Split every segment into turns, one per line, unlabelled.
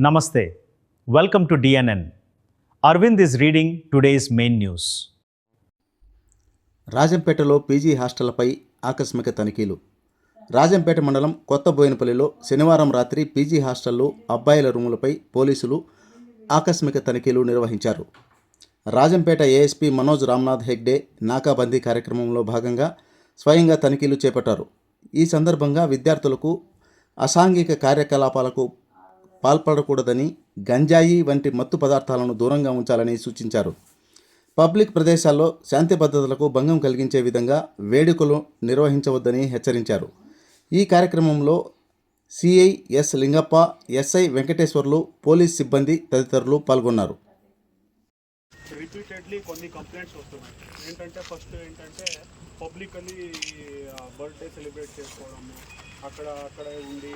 Namaste. Welcome to DNN. Arvind is reading today's main news.
రాజంపేటలో PG హాస్టళ్లపై ఆకస్మిక తనిఖీలు. రాజంపేట మండలం కొత్త బోయినపల్లిలో శనివారం రాత్రి పీజీ హాస్టళ్లు, అబ్బాయిల రూములపై పోలీసులు ఆకస్మిక తనిఖీలు నిర్వహించారు. రాజంపేట ఏఎస్పీ మనోజ్ రామ్నాథ్ హెగ్డే నాకాబందీ కార్యక్రమంలో భాగంగా స్వయంగా తనిఖీలు చేపట్టారు. ఈ సందర్భంగా విద్యార్థులకు అసాంఘిక కార్యకలాపాలకు పాల్పడకూడదని, గంజాయి వంటి మత్తు పదార్థాలను దూరంగా ఉంచాలని సూచించారు. పబ్లిక్ ప్రదేశాల్లో శాంతి భద్రతలకు భంగం కలిగించే విధంగా వేడుకలు నిర్వహించవద్దని హెచ్చరించారు. ఈ కార్యక్రమంలో CI S Lingappa, SI Venkateswarlu, police సిబ్బంది తదితరులు పాల్గొన్నారు.
రిపీటెడ్లీ కొన్ని కంప్లైంట్స్ వస్తున్నాయి. ఫస్ట్ పబ్లికలీ బర్త్డే సెలబ్రేట్ చేసుకోవడము, అక్కడే ఉండి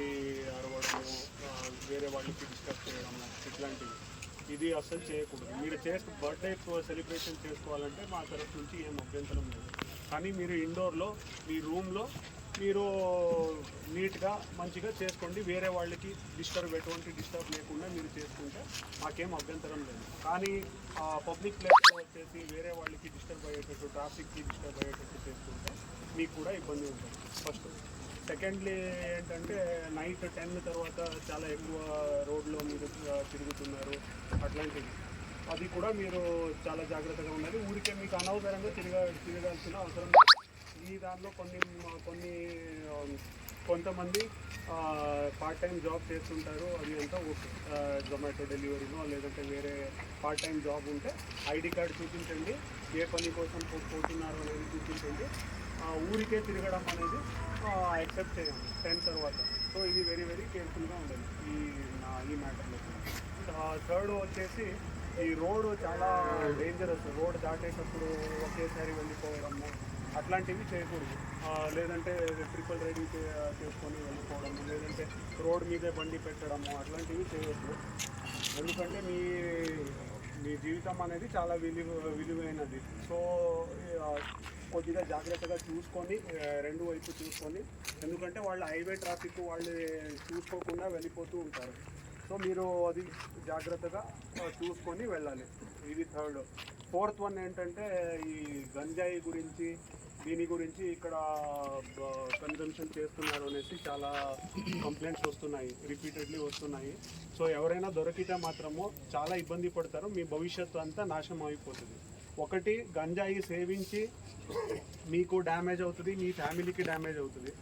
అరవడము, వేరే వాళ్ళకి డిస్టర్బ్ చేయడము, ఇట్లాంటివి. ఇది అస్సలు చేయకూడదు. మీరు బర్త్డే సెలబ్రేషన్ చేసుకోవాలంటే మా తరఫు నుంచి ఏం అభ్యంతరం లేదు. కానీ మీరు ఇండోర్లో మీ రూమ్లో మీరు నీట్గా మంచిగా చేసుకోండి. వేరే వాళ్ళకి ఎటువంటి డిస్టర్బ్ లేకుండా మీరు చేసుకుంటే మాకేం అభ్యంతరం లేదు. కానీ పబ్లిక్ ప్లేస్లో వచ్చేసి వేరే వాళ్ళకి డిస్టర్బ్ అయ్యేటట్టు, ట్రాఫిక్కి డిస్టర్బ్ అయ్యేటట్టు చేసుకుంటే మీకు కూడా ఇబ్బంది ఉంటుంది. ఫస్ట్. సెకండ్లీ నైట్ 10 తర్వాత చాలా ఎక్కువ రోడ్లో మీరు తిరుగుతున్నారు, అట్లాంటివి. అది కూడా మీరు చాలా జాగ్రత్తగా ఉండాలి. ఊరికే మీకు అనవసరంగా తిరగాల్సిన అవసరం లేదు. ఈ దాంట్లో కొంతమంది పార్ట్ టైం జాబ్ చేస్తుంటారు. అది అంతా ఓకే. జొమాటో డెలివరీనో లేదంటే వేరే పార్ట్ టైం జాబ్ ఉంటే ఐడి కార్డు చూపించండి, ఏ పని కోసం పోతున్నారు అనేది చూపించండి. ఊరికే తిరగడం అనేది యాక్సెప్ట్ చేయండి 10 తర్వాత. సో ఇది వెరీ వెరీ కేర్ఫుల్గా ఉండాలి ఈ మ్యాటర్లో. థర్డ్ వచ్చేసి ఈ రోడ్ చాలా డేంజరస్. రోడ్ దాటేటప్పుడు ఒకేసారి వెళ్ళిపోవడము అట్లాంటివి చేయకూడదు. లేదంటే ట్రిపుల్ రైడింగ్ చేసుకొని వెళ్ళిపోవడము, లేదంటే రోడ్ మీదే బండి పెట్టడము, అట్లాంటివి చేయవద్దు. ఎందుకంటే మీ జీవితం అనేది చాలా విలువైనది. సో కొద్దిగా జాగ్రత్తగా చూసుకొని, రెండు వైపు చూసుకొని, ఎందుకంటే వాళ్ళు హైవే ట్రాఫిక్ వాళ్ళు చూసుకోకుండా వెళ్ళిపోతూ ఉంటారు. సో మీరు అది జాగ్రత్తగా చూసుకొని వెళ్ళాలి. ఇది థర్డ్. ఫోర్త్ వన్ ఈ గంజాయి గురించి, దీని గురించి ఇక్కడ కన్జంప్షన్ చేస్తున్నారు అనేసి చాలా కంప్లైంట్స్ వస్తున్నాయి, రిపీటెడ్లీ వస్తున్నాయి. సో ఎవరైనా దొరికితే మాత్రము చాలా ఇబ్బంది పడతారు. మీ భవిష్యత్తు అంతా నాశనం అయిపోతుంది. ఒకటి, గంజాయి సేవించి మీకు డ్యామేజ్ అవుతుంది, మీ ఫ్యామిలీకి డ్యామేజ్ అవుతుంది.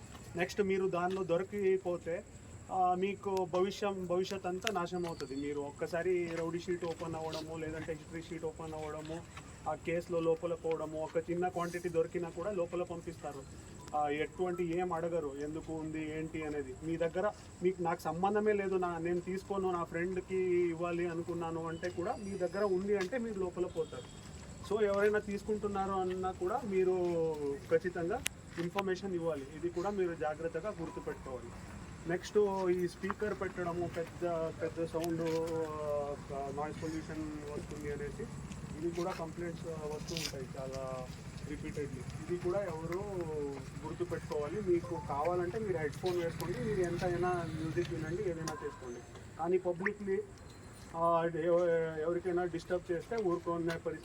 నెక్స్ట్, మీరు దానిలో దొరికిపోతే మీకు భవిష్యత్ అంతా నాశనం అవుతుంది. మీరు ఒక్కసారి రౌడీ షీట్ ఓపెన్ అవ్వడము, లేదంటే హిస్టరీ షీట్ ఓపెన్ అవ్వడము, ఆ కేసులో లోపల పోవడము, ఒక చిన్న క్వాంటిటీ దొరికినా కూడా లోపల పంపిస్తారు. ఎటువంటి ఏం అడగరు, ఎందుకు ఉంది ఏంటి అనేది. మీ దగ్గర నాకు సంబంధమే లేదు, నేను తీసుకోను, నా ఫ్రెండ్కి ఇవ్వాలి అనుకున్నాను అంటే కూడా మీ దగ్గర ఉంది అంటే మీరు లోపల పోతారు. సో ఎవరైనా తీసుకుంటున్నారు అన్నా కూడా మీరు ఖచ్చితంగా ఇన్ఫర్మేషన్ ఇవ్వాలి. ఇది కూడా మీరు జాగ్రత్తగా గుర్తుపెట్టుకోవాలి. నెక్స్ట్, ఈ స్పీకర్ పెట్టడము, పెద్ద సౌండ్, నాయిస్ పొల్యూషన్ వస్తుంది అనేసి ఇది కూడా కంప్లైంట్స్ వస్తూ ఉంటాయి చాలా రిపీటెడ్లీ. ఇది కూడా ఎవరు గుర్తుపెట్టుకోవాలి. మీకు కావాలంటే మీరు హెడ్ ఫోన్ వేసుకోండి, మీరు ఎంతైనా మ్యూజిక్ వినండి, ఏదైనా చేసుకోండి. కానీ పబ్లిక్లీ ఎవరికైనా డిస్టర్బ్ చేస్తే ఊరుకునే పరిస్థితి